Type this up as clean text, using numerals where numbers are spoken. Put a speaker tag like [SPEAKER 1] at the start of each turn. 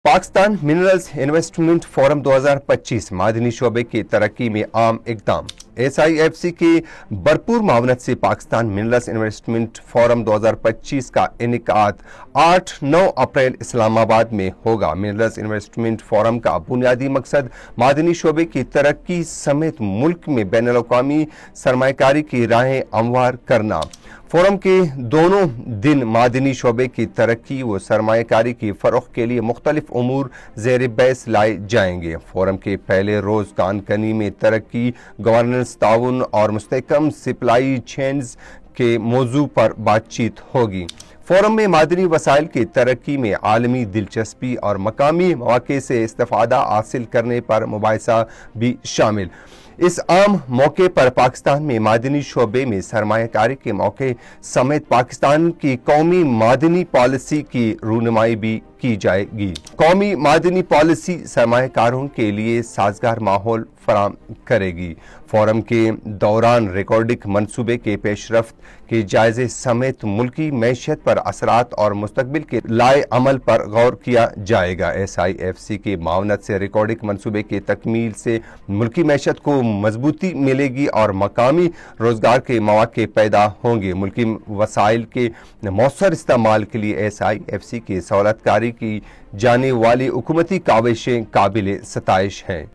[SPEAKER 1] Pakistan minerals investment forum 2025 मादनी शोबे की तरक्की में आम इकदाम। SIFC की भरपूर मावनत से पाकिस्तान मिनरल्स इन्वेस्टमेंट फोरम 2025 का इनेकाद 8-9 अप्रैल इस्लामाबाद में होगा। मिनरल्स इन्वेस्टमेंट फोरम का बुनियादी मकसद मादनी शोबे की तरक्की समेत मुल्क में बैनुल-अक़वामी सरमायाकारी की राहें हमवार करना। फोरम के दोनों दिन मादनी शोबे की तरक्की व सरमायाकारी की फ़रोग़ के लिए मुख्तलिफ उमूर ज़ेर बहस लाए जाएंगे। फोरम के पहले रोज़ कानकनी में तरक्की, गवर्नेंस, ताउन और मुस्तहकम सप्लाई चेन्स के मौजू पर बातचीत होगी। फोरम में मादनी वसाइल की तरक्की में आलमी दिलचस्पी और मकामी मौक़े से इस्तिफ़ादा हासिल करने पर मुबाहिसा भी शामिल। इस आम मौके पर पाकिस्तान में मादनी शोबे में सरमायाकारी के मौके समेत पाकिस्तान की कौमी मादनी पॉलिसी की रूनुमाई भी की जाएगी। कौमी मादनी पॉलिसी सरमायाकारों के लिए साजगार माहौल फराम करेगी। फोरम के दौरान रिकॉर्डिंग मनसूबे के पेशरफ्त के जायजे समेत मुल्की मैशियत पर असरात और मुस्तकबिल के लाए अमल पर गौर किया जाएगा। SIFC की मावनत से रिकॉर्डिंग मनसूबे की तकमील से मुल्की मैशियत को मजबूती मिलेगी और मकामी रोजगार के मौके पैदा होंगे। मुल्की वसाइल के मौसर इस्तेमाल के लिए SIFC की सहूलतकारी की जाने वाली हुकूमती काविशें काबिल सताइश हैं।